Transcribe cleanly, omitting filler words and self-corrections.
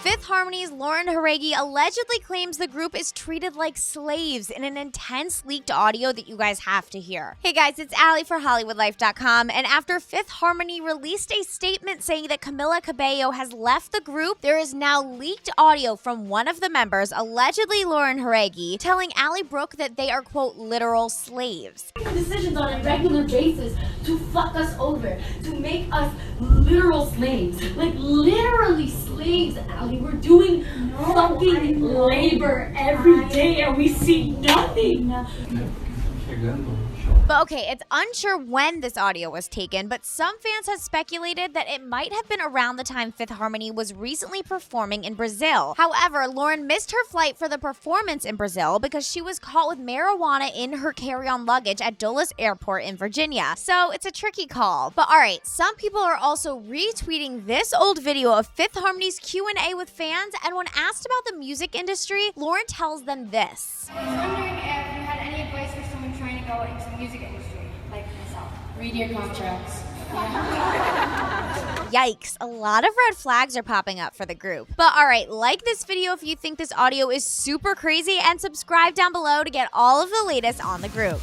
Fifth Harmony's Lauren Jauregui allegedly claims the group is treated like slaves in an intense leaked audio that you guys have to hear. Hey guys, it's Ali for HollywoodLife.com, and after Fifth Harmony released a statement saying that Camila Cabello has left the group, there is now leaked audio from one of the members, allegedly Lauren Jauregui, telling Ali Brooke that they are, quote, literal slaves. Decisions on a regular basis to fuck us over, to make us literal slaves, like literally slaves, Ali. We're doing fucking labor every day and we see nothing. But okay, it's unsure when this audio was taken, but some fans have speculated that it might have been around the time Fifth Harmony was recently performing in Brazil. However, Lauren missed her flight for the performance in Brazil because she was caught with marijuana in her carry-on luggage at Dulles Airport in Virginia. So it's a tricky call. But alright, some people are also retweeting this old video of Fifth Harmony's Q&A with fans, and when asked about the music industry, Lauren tells them this. I was wondering if you had any advice for someone trying to go into the music industry, like myself. Read your contracts. Yikes, a lot of red flags are popping up for the group. But alright, like this video if you think this audio is super crazy, and subscribe down below to get all of the latest on the group.